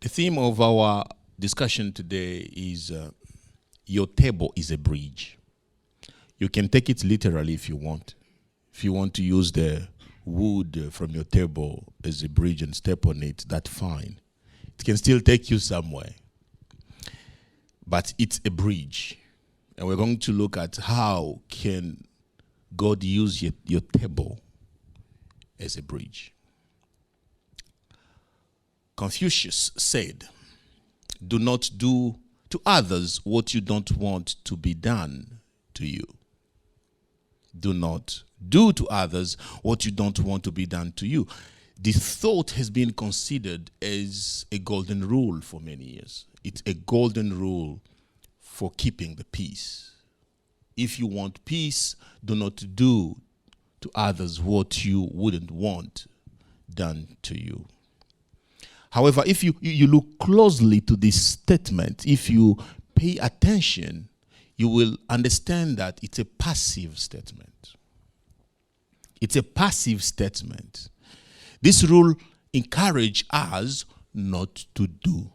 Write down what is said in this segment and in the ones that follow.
The theme of our discussion today is your table is a bridge. You can take it literally if you want. If you want to use the wood from your table as a bridge and step on it, that's fine. It can still take you somewhere. But it's a bridge. And we're going to look at how can God use your table as a bridge. Confucius said, "Do not do to others what you don't want to be done to you." Do not do to others what you don't want to be done to you. This thought has been considered as a golden rule for many years. It's a golden rule for keeping the peace. If you want peace, do not do to others what you wouldn't want done to you. However, if you look closely to this statement, if you pay attention, you will understand that it's a passive statement. It's a passive statement. This rule encourages us not to do.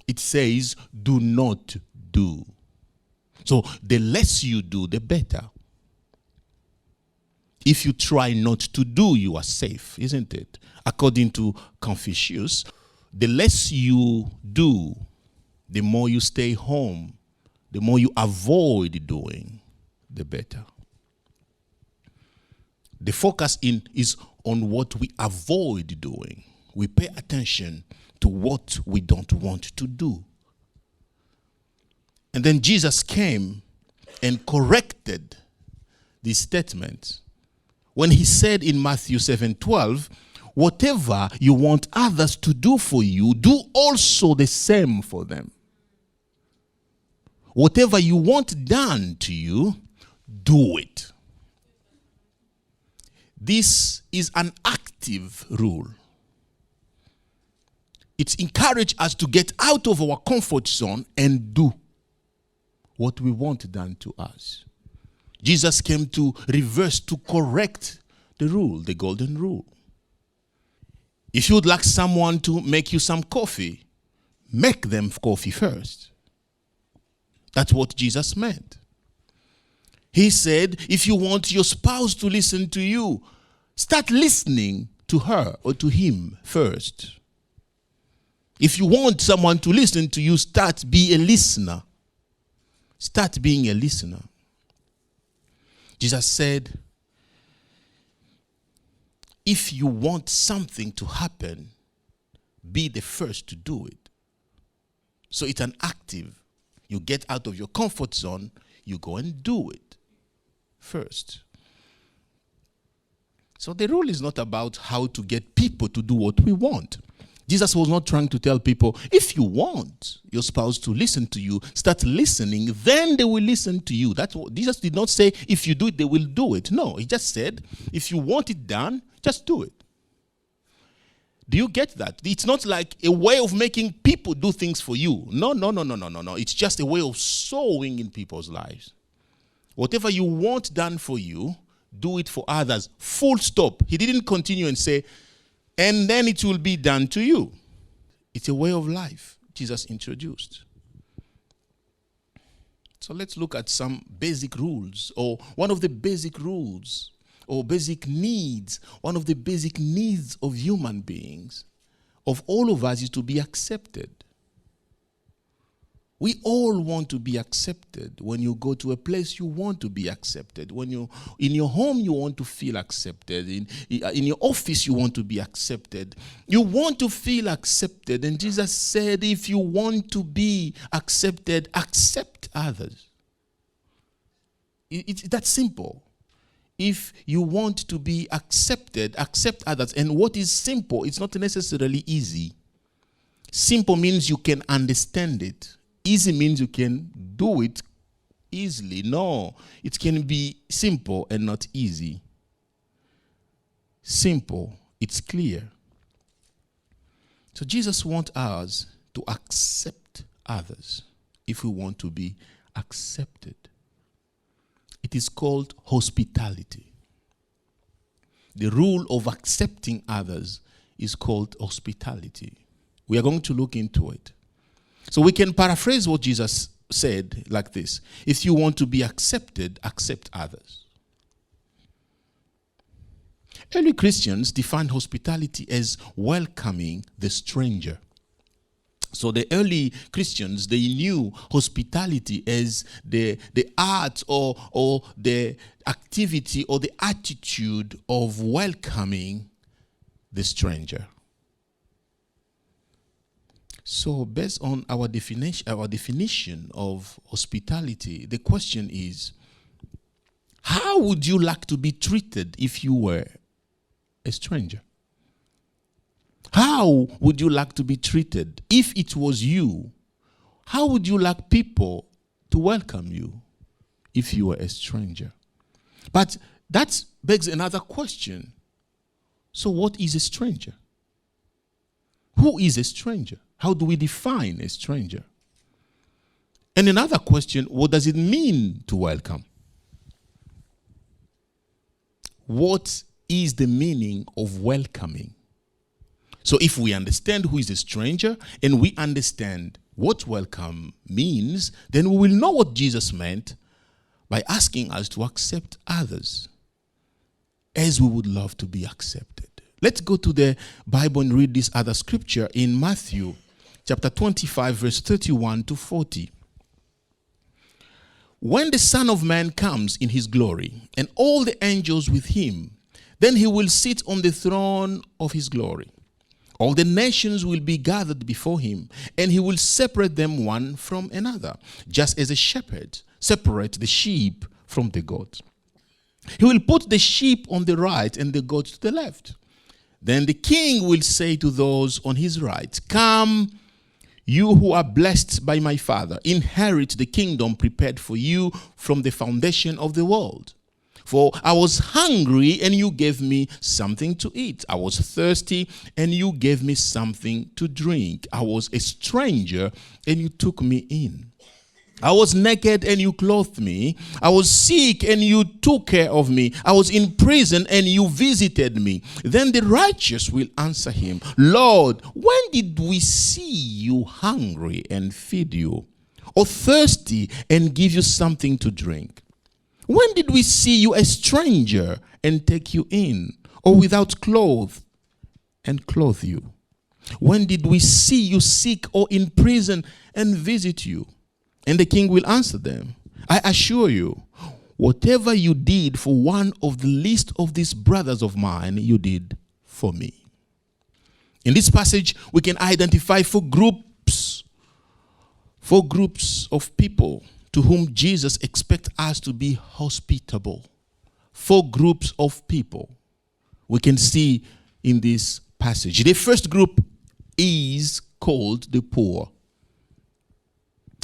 It says, do not do. So the less you do, the better. If you try not to do, you are safe, isn't it? According to Confucius, the less you do, the more you stay home, the more you avoid doing, the better. The focus is on what we avoid doing. We pay attention to what we don't want to do. And then Jesus came and corrected this statement when he said in Matthew 7:12, "Whatever you want others to do for you, do also the same for them." Whatever you want done to you, do it. This is an active rule. It encourages us to get out of our comfort zone and do what we want done to us. Jesus came to reverse, to correct the rule, the golden rule. If you would like someone to make you some coffee, make them coffee first. That's what Jesus meant. He said, if you want your spouse to listen to you, start listening to her or to him first. If you want someone to listen to you, be a listener. Start being a listener. Jesus said, if you want something to happen, be the first to do it. So it's an active. You get out of your comfort zone, you go and do it first. So the rule is not about how to get people to do what we want. Jesus was not trying to tell people, if you want your spouse to listen to you, start listening, then they will listen to you. That's what Jesus did not say, if you do it, they will do it. No, he just said, if you want it done, just do it. Do you get that? It's not like a way of making people do things for you. No. It's just a way of sowing in people's lives. Whatever you want done for you, do it for others. Full stop. He didn't continue and say, and then it will be done to you. It's a way of life Jesus introduced. So let's look at some basic rules, or one of the basic rules, or basic needs. One of the basic needs of human beings, of all of us, is to be accepted. We all want to be accepted. When you go to a place, you want to be accepted. When you're in your home, you want to feel accepted. In your office, you want to be accepted. You want to feel accepted. And Jesus said, if you want to be accepted, accept others. It's that simple. If you want to be accepted, accept others. And what is simple, it's not necessarily easy. Simple means you can understand it. Easy means you can do it easily. No, it can be simple and not easy. Simple, it's clear. So Jesus wants us to accept others if we want to be accepted. It is called hospitality. The rule of accepting others is called hospitality. We are going to look into it. So we can paraphrase what Jesus said like this. If you want to be accepted, accept others. Early Christians defined hospitality as welcoming the stranger. So the early Christians, they knew hospitality as the art or the activity or the attitude of welcoming the stranger. So based on our definition of hospitality, the question is, how would you like to be treated if you were a stranger? How would you like to be treated if it was you? How would you like people to welcome you if you were a stranger? But that begs another question. So what is a stranger? Who is a stranger? How do we define a stranger? And another question, what does it mean to welcome? What is the meaning of welcoming? So if we understand who is a stranger and we understand what welcome means, then we will know what Jesus meant by asking us to accept others as we would love to be accepted. Let's go to the Bible and read this other scripture in Matthew chapter 25, verse 31 to 40. When the Son of Man comes in his glory and all the angels with him, then he will sit on the throne of his glory. All the nations will be gathered before him, and he will separate them one from another, just as a shepherd separates the sheep from the goats. He will put the sheep on the right and the goats to the left. Then the king will say to those on his right, "Come, you who are blessed by my Father, inherit the kingdom prepared for you from the foundation of the world. For I was hungry, and you gave me something to eat. I was thirsty, and you gave me something to drink. I was a stranger, and you took me in. I was naked, and you clothed me. I was sick, and you took care of me. I was in prison, and you visited me." Then the righteous will answer him, "Lord, when did we see you hungry and feed you, or thirsty and give you something to drink? When did we see you a stranger and take you in, or without clothes and clothe you? When did we see you sick or in prison and visit you?" And the king will answer them, "I assure you, whatever you did for one of the least of these brothers of mine, you did for me." In this passage, we can identify four groups of people to whom Jesus expects us to be hospitable. Four groups of people we can see in this passage. The first group is called the poor.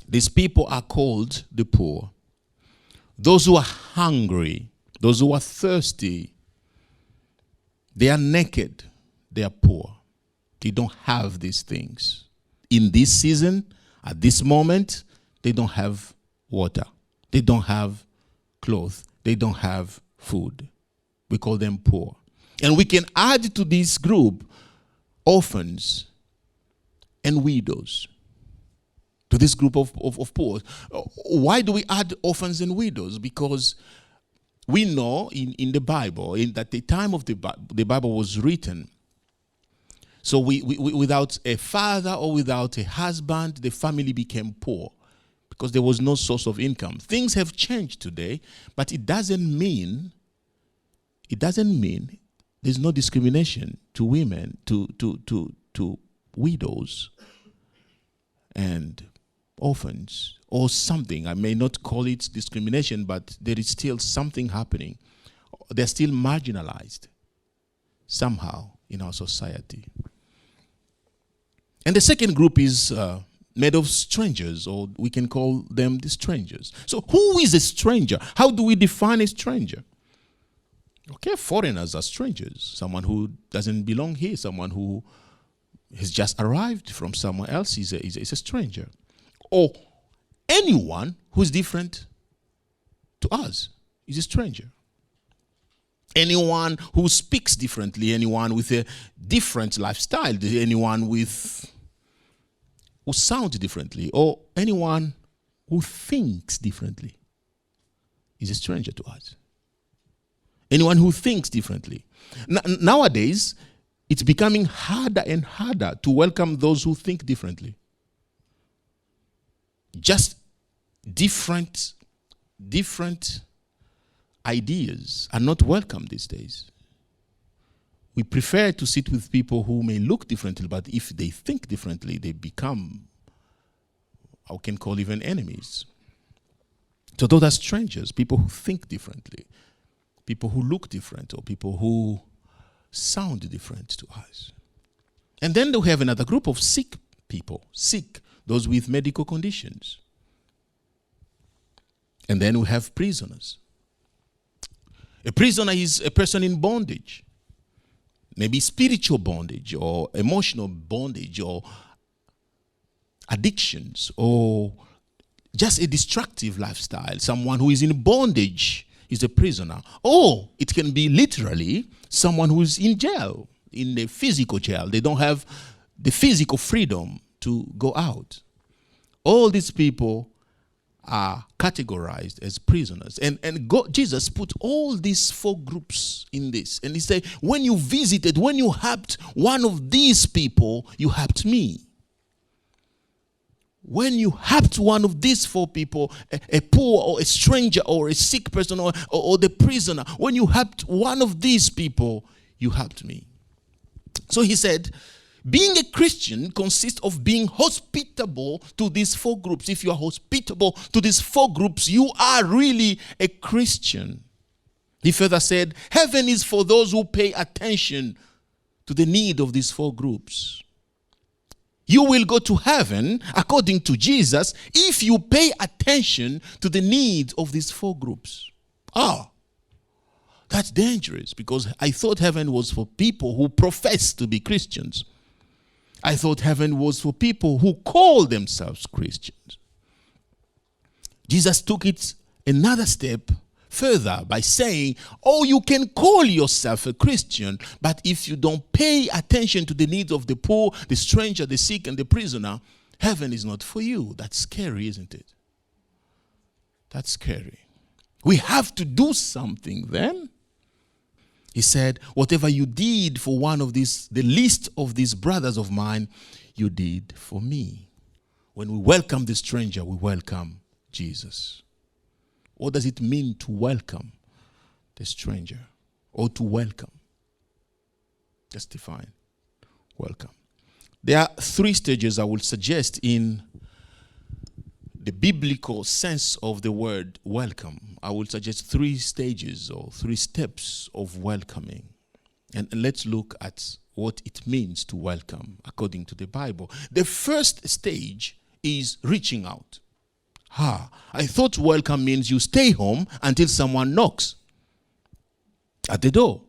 These people are called the poor. Those who are hungry, those who are thirsty, they are naked, they are poor. They don't have these things. In this season, at this moment, they don't have water. They don't have clothes. They don't have food. We call them poor. And we can add to this group orphans and widows. To this group of poor. Why do we add orphans and widows? Because we know in the Bible, at the time of the Bible was written, so we without a father or without a husband, the family became poor because there was no source of income. Things have changed today, but it doesn't mean there's no discrimination to women, to widows and orphans or something. I may not call it discrimination, but there is still something happening. They're still marginalized somehow in our society. And the second group is made of strangers, or we can call them the strangers. So who is a stranger? How do we define a stranger? Okay, foreigners are strangers. Someone who doesn't belong here, someone who has just arrived from somewhere else is a stranger. Or anyone who's different to us is a stranger. Anyone who speaks differently, anyone with a different lifestyle, anyone with who sounds differently or anyone who thinks differently is a stranger to us. Anyone who thinks differently. Nowadays, it's becoming harder and harder to welcome those who think differently. Just different ideas are not welcome these days. We prefer to sit with people who may look differently, but if they think differently, they become, I can call even enemies. So those are strangers, people who think differently, people who look different, or people who sound different to us. And then we have another group of sick people, those with medical conditions. And then we have prisoners. A prisoner is a person in bondage. Maybe spiritual bondage or emotional bondage or addictions or just a destructive lifestyle. Someone who is in bondage is a prisoner. Or it can be literally someone who is in jail, in the physical jail. They don't have the physical freedom to go out. All these people are categorized as prisoners. And Jesus put all these four groups in this. And he said, when you visited, when you helped one of these people, you helped me. When you helped one of these four people, a poor or a stranger or a sick person or the prisoner, when you helped one of these people, you helped me. So he said, being a Christian consists of being hospitable to these four groups. If you are hospitable to these four groups, you are really a Christian. He further said, heaven is for those who pay attention to the need of these four groups. You will go to heaven, according to Jesus, if you pay attention to the needs of these four groups. That's dangerous, because I thought heaven was for people who profess to be Christians. I thought heaven was for people who call themselves Christians. Jesus took it another step further by saying, you can call yourself a Christian, but if you don't pay attention to the needs of the poor, the stranger, the sick, and the prisoner, heaven is not for you. That's scary, isn't it? That's scary. We have to do something then. He said, whatever you did for one of these, the least of these brothers of mine, you did for me. When we welcome the stranger, we welcome Jesus. What does it mean to welcome the stranger? Or to welcome? Just define. Welcome. There are three stages I will suggest in the biblical sense of the word welcome. I will suggest three stages or three steps of welcoming. And let's look at what it means to welcome according to the Bible. The first stage is reaching out. I thought welcome means you stay home until someone knocks at the door.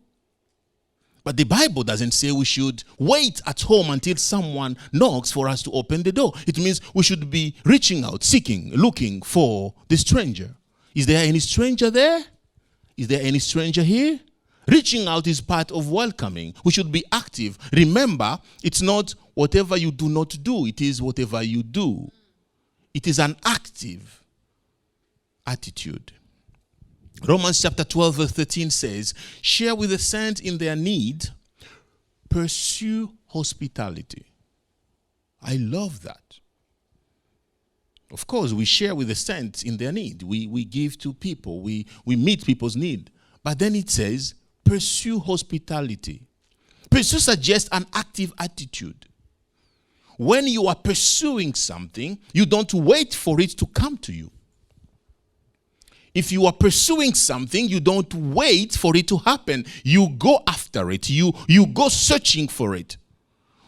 But the Bible doesn't say we should wait at home until someone knocks for us to open the door. It means we should be reaching out, seeking, looking for the stranger. Is there any stranger there? Is there any stranger here? Reaching out is part of welcoming. We should be active. Remember, it's not whatever you do not do. It is whatever you do. It is an active attitude. Romans chapter 12 verse 13 says, share with the saints in their need, pursue hospitality. I love that. Of course, we share with the saints in their need. We give to people. We meet people's need. But then it says, pursue hospitality. Pursue suggests an active attitude. When you are pursuing something, you don't wait for it to come to you. If you are pursuing something, you don't wait for it to happen. You go after it. You go searching for it.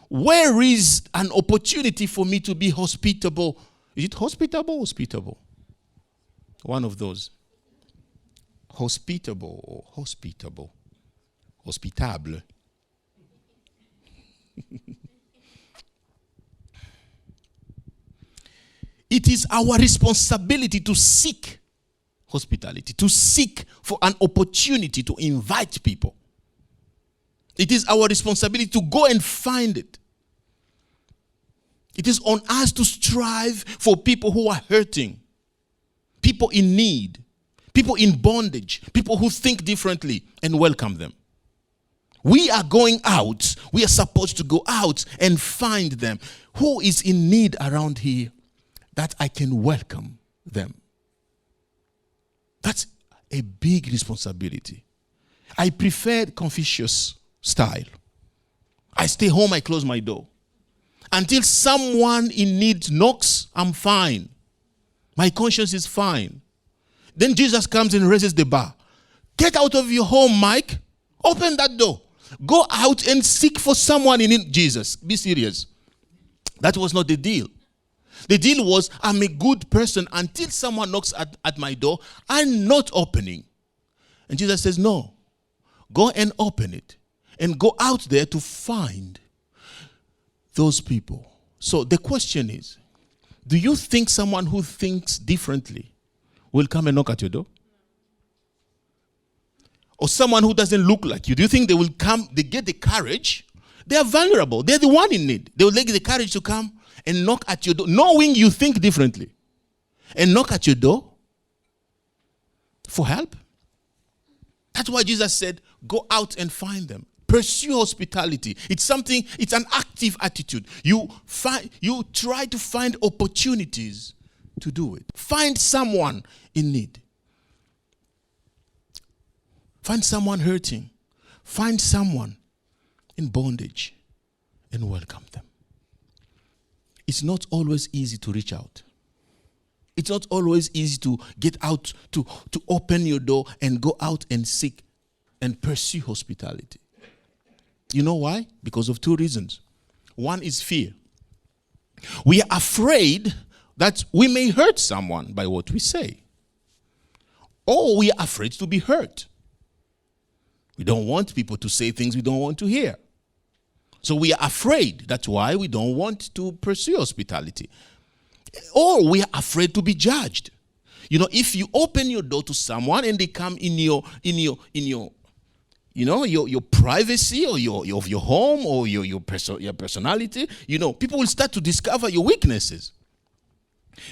Where is an opportunity for me to be hospitable? Is it hospitable or hospitable? One of those. Hospitable or hospitable. Hospitable. It is our responsibility to seek hospitality, to seek for an opportunity to invite people. It is our responsibility to go and find it. It is on us to strive for people who are hurting, people in need, people in bondage, people who think differently, and welcome them. We are going out. We are supposed to go out and find them. Who is in need around here that I can welcome them? That's a big responsibility. I prefer Confucius style. I stay home, I close my door. Until someone in need knocks, I'm fine. My conscience is fine. Then Jesus comes and raises the bar. Get out of your home, Mike. Open that door. Go out and seek for someone in need. Jesus, be serious. That was not the deal. The deal was, I'm a good person until someone knocks at my door. I'm not opening. And Jesus says, no. Go and open it. And go out there to find those people. So the question is, do you think someone who thinks differently will come and knock at your door? Or someone who doesn't look like you, do you think they will come, they get the courage? They are vulnerable. They're the one in need. They will get the courage to come and knock at your door, knowing you think differently. And knock at your door for help. That's why Jesus said, go out and find them. Pursue hospitality. It's an active attitude. You try to find opportunities to do it. Find someone in need. Find someone hurting. Find someone in bondage and welcome them. It's not always easy to reach out. It's not always easy to get out, to open your door and go out and seek and pursue hospitality. You know why? Because of two reasons. One is fear. We are afraid that we may hurt someone by what we say. Or we are afraid to be hurt. We don't want people to say things we don't want to hear. So we are afraid. That's why we don't want to pursue hospitality. Or we are afraid to be judged. You know, if you open your door to someone and they come in your privacy or your home or your personality, people will start to discover your weaknesses.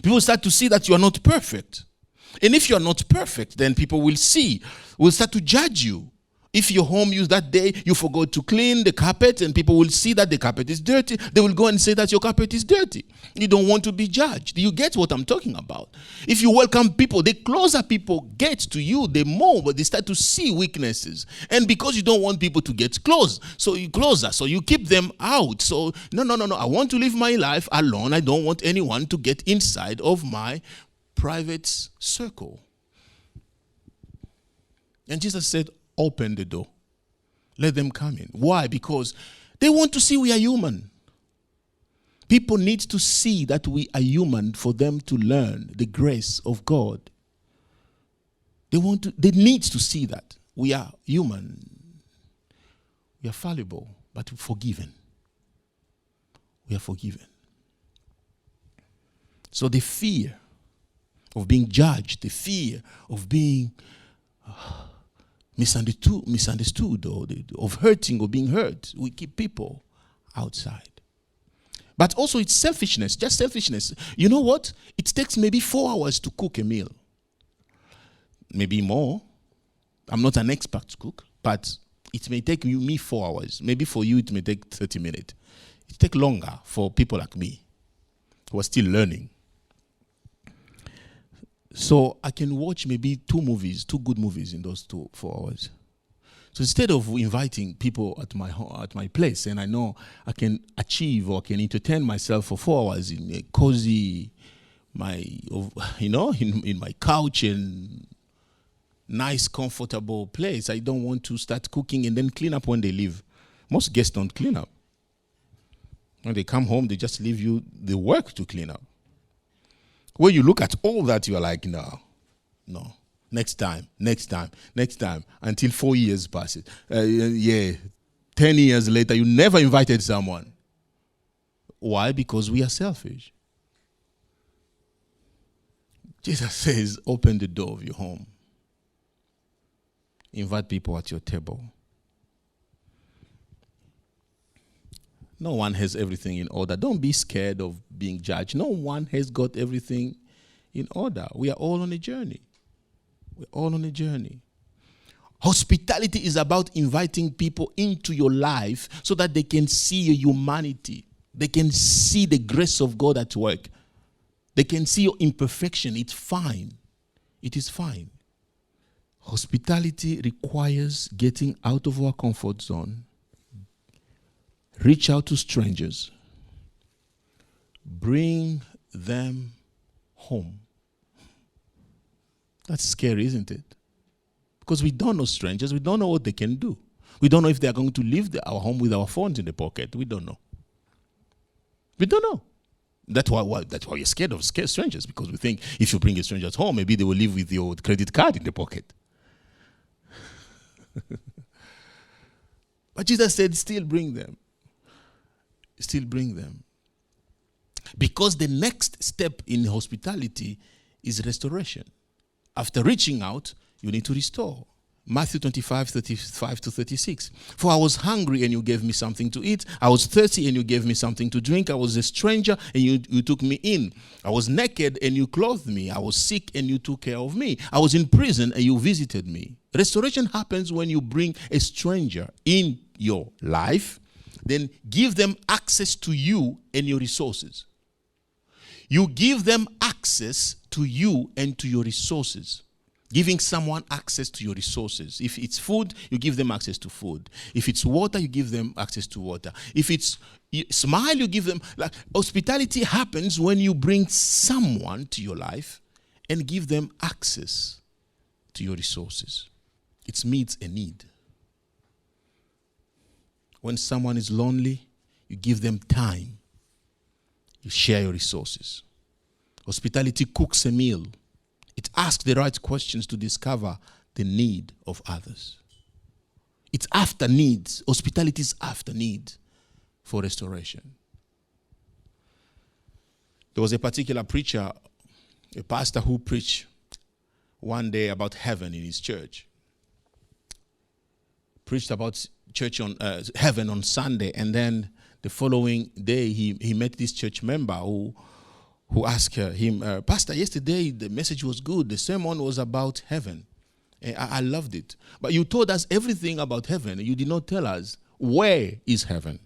People will start to see that you are not perfect. And if you are not perfect, then people will start to judge you. If your home that day you forgot to clean the carpet and people will see that the carpet is dirty, they will go and say that your carpet is dirty. You don't want to be judged. You get what I'm talking about. If you welcome people, the closer people get to you, the more they start to see weaknesses. And because you don't want people to get closer, so you keep them out. So no, I want to live my life alone. I don't want anyone to get inside of my private circle. And Jesus said, open the door. Let them come in. Why? Because they want to see we are human. People need to see that we are human for them to learn the grace of God. They need to see that we are human. We are fallible, but forgiven. We are forgiven. So the fear of being judged, the fear of being misunderstood or of hurting or being hurt, we keep people outside. But also it's selfishness, just selfishness. You know what? It takes maybe 4 hours to cook a meal. Maybe more. I'm not an expert cook, but it may take me 4 hours. Maybe for you it may take 30 minutes. It takes longer for people like me who are still learning. So I can watch maybe 2 good movies in those 4 hours. So instead of inviting people at my place, and I know I can achieve or can entertain myself for 4 hours in a cozy, in my couch and nice, comfortable place, I don't want to start cooking and then clean up when they leave. Most guests don't clean up. When they come home, they just leave you the work to clean up. When you look at all that, you are like, no. Next time, until 4 years passes. 10 years later, you never invited someone. Why? Because we are selfish. Jesus says, open the door of your home. Invite people at your table. No one has everything in order. Don't be scared of being judged. No one has got everything in order. We are all on a journey. We're all on a journey. Hospitality is about inviting people into your life so that they can see your humanity. They can see the grace of God at work. They can see your imperfection. It's fine. It is fine. Hospitality requires getting out of our comfort zone. Reach out to strangers. Bring them home. That's scary, isn't it? Because we don't know strangers. We don't know what they can do. We don't know if they are going to leave our home with our phones in the pocket. We don't know. We don't know. That's why we're scared of strangers, because we think if you bring a stranger home, maybe they will leave with your credit card in the pocket. But Jesus said, still bring them. Still bring them. Because the next step in hospitality is restoration. After reaching out, you need to restore. Matthew 25:35-36. For I was hungry and you gave me something to eat. I was thirsty and you gave me something to drink. I was a stranger and you took me in. I was naked and you clothed me. I was sick and you took care of me. I was in prison and you visited me. Restoration happens when you bring a stranger in your life, then give them access to you and your resources. You give them access to you and to your resources. Giving someone access to your resources. If it's food, you give them access to food. If it's water, you give them access to water. If it's smile, you give them. Like, hospitality happens when you bring someone to your life and give them access to your resources. It meets a need. When someone is lonely, you give them time. You share your resources. Hospitality cooks a meal. It asks the right questions to discover the need of others. It's after needs. Hospitality is after need for restoration. There was a particular preacher, a pastor who preached one day about heaven in his church. Preached about church on heaven on Sunday, and then the following day he met this church member who asked him, Pastor, yesterday the message was good. The sermon was about heaven. I loved it. But you told us everything about heaven. You did not tell us, where is heaven?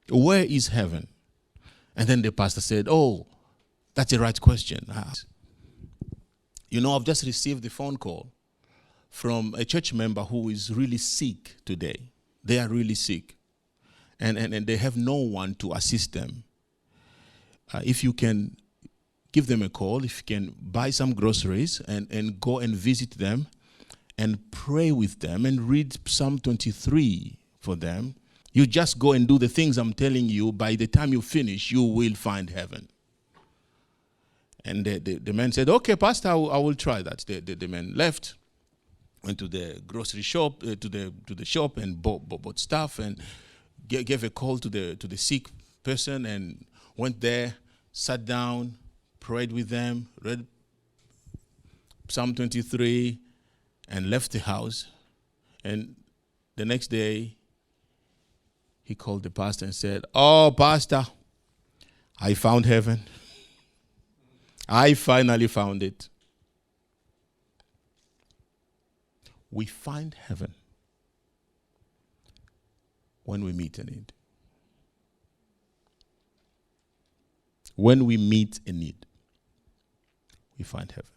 Where is heaven? And then the pastor said, oh, that's the right question. You know, I've just received a phone call from a church member who is really sick today. They are really sick. And they have no one to assist them. If you can give them a call, if you can buy some groceries and go and visit them and pray with them and read Psalm 23 for them, you just go and do the things I'm telling you. By the time you finish, you will find heaven. And the man said, okay, Pastor, I will try that. The man left, went to the grocery shop, to the shop and bought stuff and gave a call to the sick person and went there, sat down, prayed with them, read Psalm 23, and left the house. And the next day, he called the pastor and said, oh, Pastor, I found heaven. I finally found it. We find heaven when we meet a need. When we meet a need, we find heaven.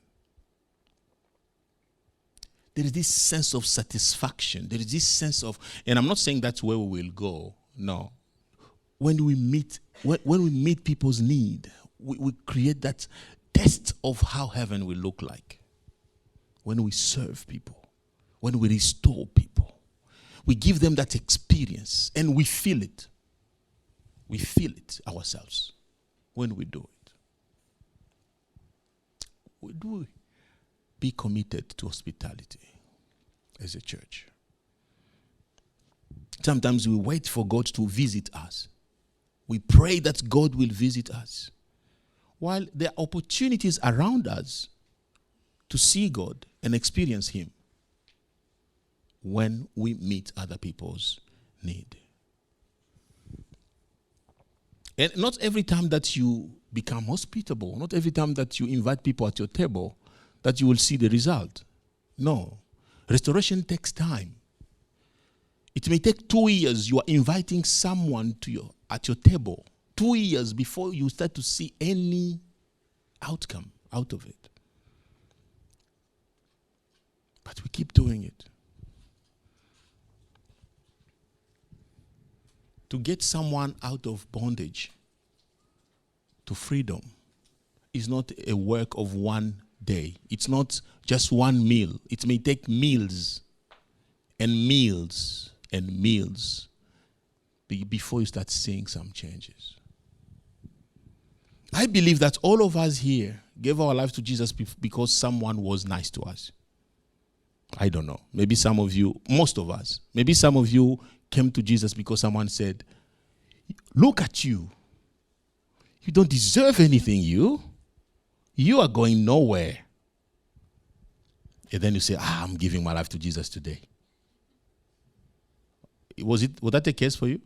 There is this sense of satisfaction. There is this sense of, and I'm not saying that's where we will go. No. When we meet people's need, we create that taste of how heaven will look like. When we serve people, when we restore people, we give them that experience and we feel it. We feel it ourselves. When we do it, would we be committed to hospitality as a church? Sometimes we wait for God to visit us. We pray that God will visit us. While there are opportunities around us to see God and experience Him when we meet other people's need. And not every time that you become hospitable, not every time that you invite people at your table, that you will see the result. No. Restoration takes time. It may take 2 years. You are inviting someone at your table. 2 years before you start to see any outcome out of it. But we keep doing it. To get someone out of bondage to freedom is not a work of one day. It's not just one meal. It may take meals and meals and meals before you start seeing some changes. I believe that all of us here gave our life to Jesus because someone was nice to us. I don't know. Maybe some of you, most of us, maybe some of you came to Jesus because someone said, look at you. You don't deserve anything, you. You are going nowhere. And then you say, I'm giving my life to Jesus today. Was that the case for you?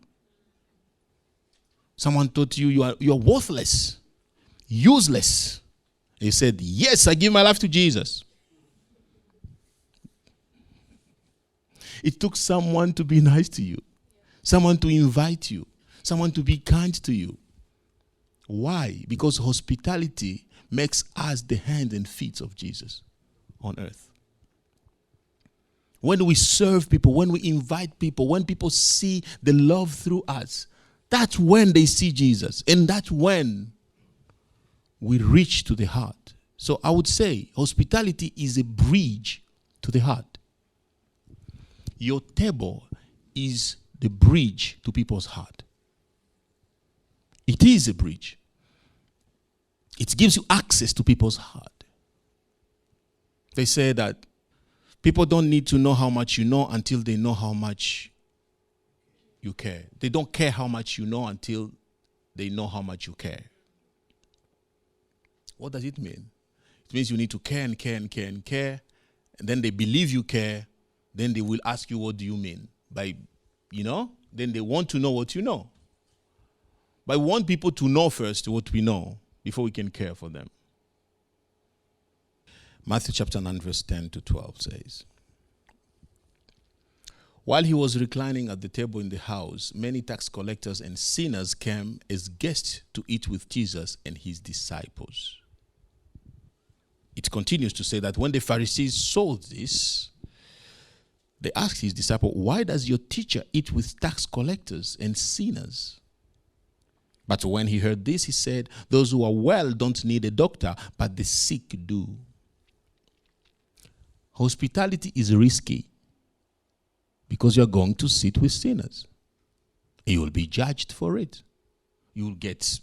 Someone told you are worthless, useless. And you said, yes, I give my life to Jesus. It took someone to be nice to you, someone to invite you, someone to be kind to you. Why? Because hospitality makes us the hands and feet of Jesus on earth. When we serve people, when we invite people, when people see the love through us, that's when they see Jesus. And that's when we reach to the heart. So I would say hospitality is a bridge to the heart. Your table is the bridge to people's heart. It is a bridge. It gives you access to people's heart. They say that people don't need to know how much you know until they know how much you care. They don't care how much you know until they know how much you care. What does it mean? It means you need to care and care and care and care. And then they believe you care. Then they will ask you, what do you mean? Then they want to know what you know. But we want people to know first what we know before we can care for them. Matthew chapter 9 verse 10 to 12 says, while he was reclining at the table in the house, many tax collectors and sinners came as guests to eat with Jesus and his disciples. It continues to say that when the Pharisees saw this, they asked his disciple, why does your teacher eat with tax collectors and sinners? But when he heard this, he said, those who are well don't need a doctor, but the sick do. Hospitality is risky because you're going to sit with sinners. You will be judged for it. You will get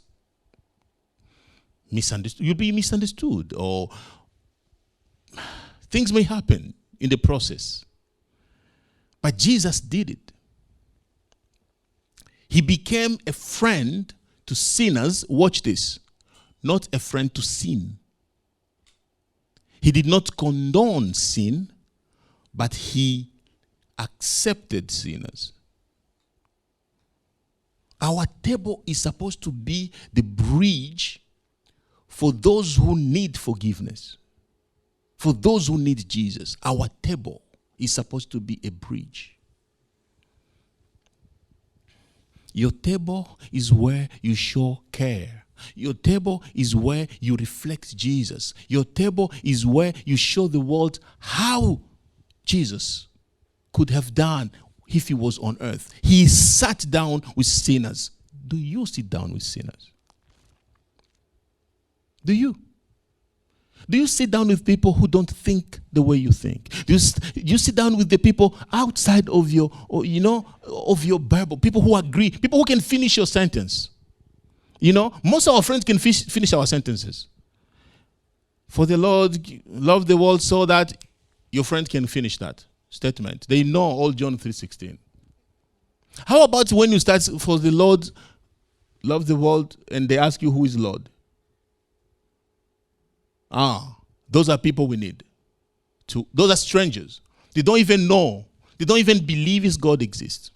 misunderstood. You'll be misunderstood, or things may happen in the process. But Jesus did it. He became a friend to sinners. Watch this. Not a friend to sin. He did not condone sin, but he accepted sinners. Our table is supposed to be the bridge for those who need forgiveness. For those who need Jesus. Our table is supposed to be a bridge. Your table is where you show care. Your table is where you reflect Jesus. Your table is where you show the world how Jesus could have done if he was on earth. He sat down with sinners. Do you sit down with sinners? Do you? Do you sit down with people who don't think the way you think? Do you sit down with the people outside of your, of your Bible? People who agree, people who can finish your sentence. Most of our friends can finish our sentences. For the Lord loved the world so that your friend can finish that statement. They know all John 3:16. How about when you start, for the Lord loved the world, and they ask you who is Lord? Those are people we need. Those are strangers. They don't even know. They don't even believe his God exists.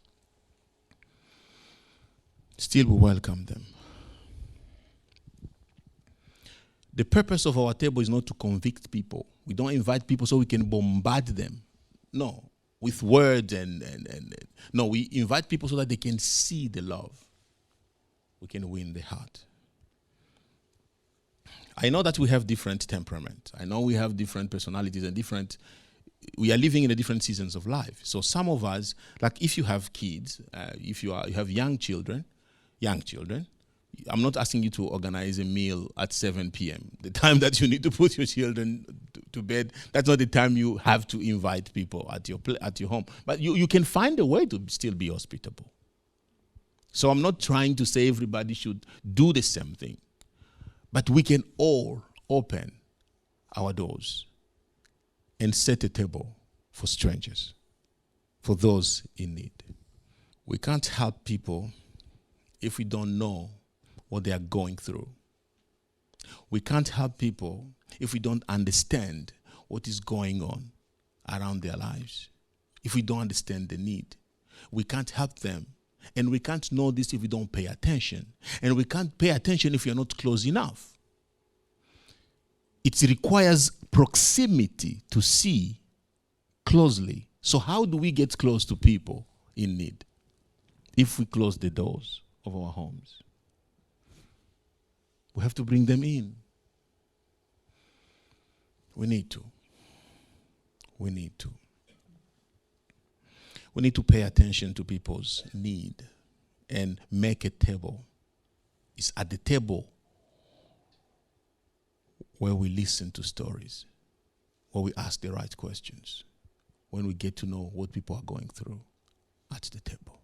Still, we welcome them. The purpose of our table is not to convict people. We don't invite people so we can bombard them. No, with words no, we invite people so that they can see the love. We can win the heart. I know that we have different temperament. I know we have different personalities and we are living in the different seasons of life. So some of us, like if you have kids, if you have young children, I'm not asking you to organize a meal at 7 p.m. The time that you need to put your children to bed, that's not the time you have to invite people at your home. But you can find a way to still be hospitable. So I'm not trying to say everybody should do the same thing. But we can all open our doors and set a table for strangers, for those in need. We can't help people if we don't know what they are going through. We can't help people if we don't understand what is going on around their lives. If we don't understand the need, we can't help them. And we can't know this if we don't pay attention. And we can't pay attention if we are not close enough. It requires proximity to see closely. So how do we get close to people in need? If we close the doors of our homes. We have to bring them in. We need to. We need to. We need to pay attention to people's need and make a table. It's at the table where we listen to stories, where we ask the right questions, when we get to know what people are going through at the table.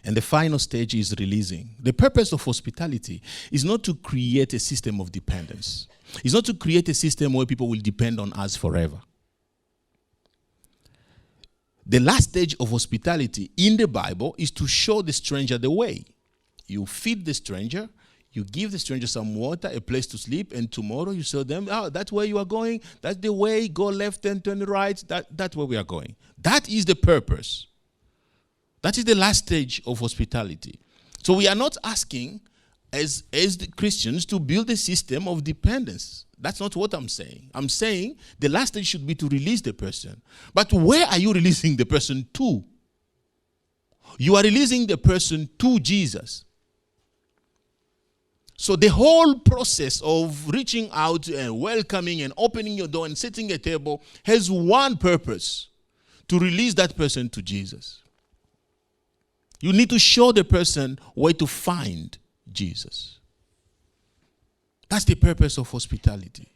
And the final stage is releasing. The purpose of hospitality is not to create a system of dependence. It's not to create a system where people will depend on us forever. The last stage of hospitality in the Bible is to show the stranger the way. You feed the stranger, you give the stranger some water, a place to sleep, and tomorrow you show them, that's where you are going, that's the way, go left and turn right, that's where we are going. That is the purpose. That is the last stage of hospitality. So we are not asking as the Christians to build a system of dependence. That's not what I'm saying. I'm saying the last stage should be to release the person. But where are you releasing the person to? You are releasing the person to Jesus. So the whole process of reaching out and welcoming and opening your door and setting a table has one purpose: to release that person to Jesus. You need to show the person where to find Jesus. That's the purpose of hospitality.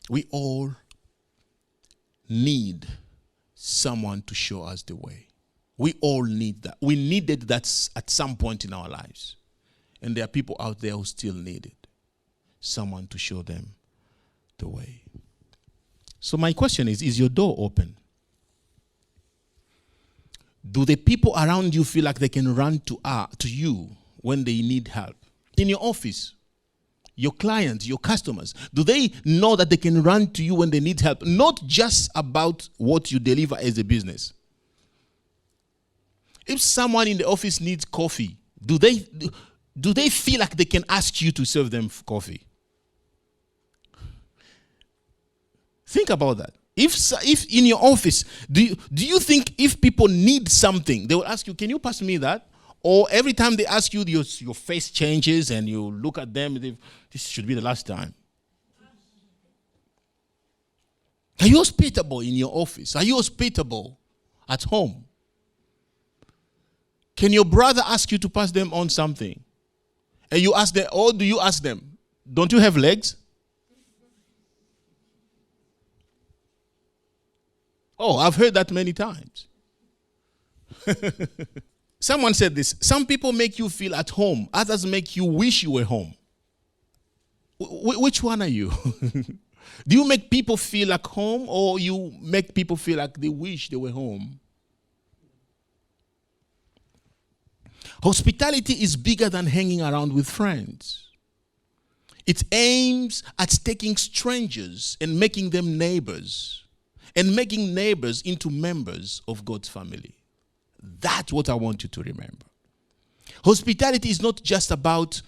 We all need someone to show us the way. We all need that. We needed that at some point in our lives. And there are people out there who still need it. Someone to show them the way. So my question is your door open? Do the people around you feel like they can run to you when they need help? In your office, your clients, your customers, do they know that they can run to you when they need help? Not just about what you deliver as a business. If someone in the office needs coffee, do they feel like they can ask you to serve them coffee? Think about that. If in your office, do you think if people need something, they will ask you, can you pass me that? Or every time they ask you, your face changes and you look at them, this should be the last time. Are you hospitable in your office? Are you hospitable at home? Can your brother ask you to pass them on something? And you ask them, or do you ask them, don't you have legs? Oh, I've heard that many times. Someone said this: some people make you feel at home, others make you wish you were home. Which one are you? Do you make people feel like home, or you make people feel like they wish they were home? Hospitality is bigger than hanging around with friends. It aims at taking strangers and making them neighbors, and making neighbors into members of God's family. That's what I want you to remember. Hospitality is not just about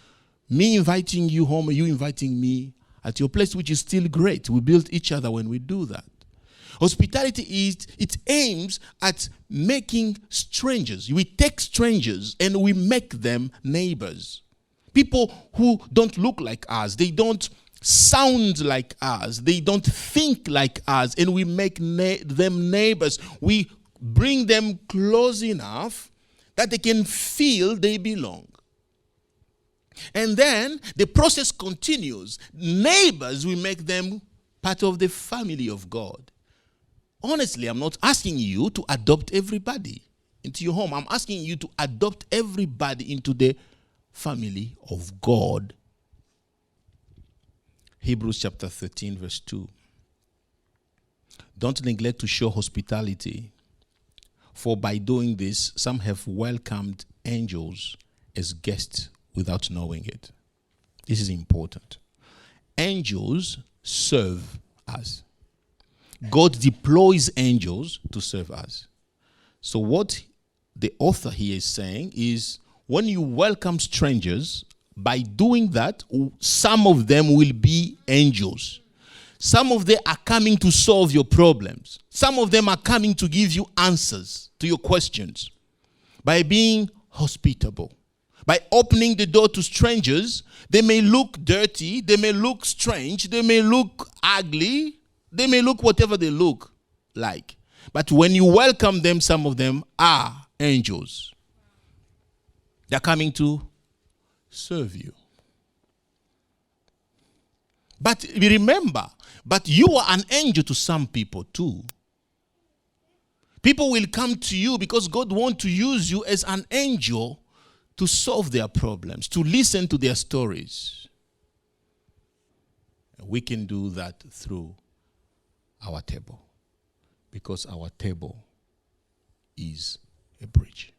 Me inviting you home, you inviting me at your place, which is still great. We build each other when we do that. Hospitality it aims at making strangers. We take strangers and we make them neighbors. People who don't look like us, they don't sound like us, they don't think like us, and we make them neighbors. We bring them close enough that they can feel they belong. And then the process continues. Neighbors, we make them part of the family of God. Honestly, I'm not asking you to adopt everybody into your home. I'm asking you to adopt everybody into the family of God. Hebrews chapter 13 verse 2. Don't neglect to show hospitality, for by doing this, some have welcomed angels as guests without knowing it. This is important. Angels serve us. God deploys angels to serve us. So what the author here is saying is, when you welcome strangers, by doing that, some of them will be angels. Some of them are coming to solve your problems. Some of them are coming to give you answers to your questions. By being hospitable, by opening the door to strangers, they may look dirty, they may look strange, they may look ugly, they may look whatever they look like. But when you welcome them, some of them are angels. They're coming to serve you. But remember, but you are an angel to some people too. People will come to you because God wants to use you as an angel to solve their problems, to listen to their stories. We can do that through our table, because our table is a bridge.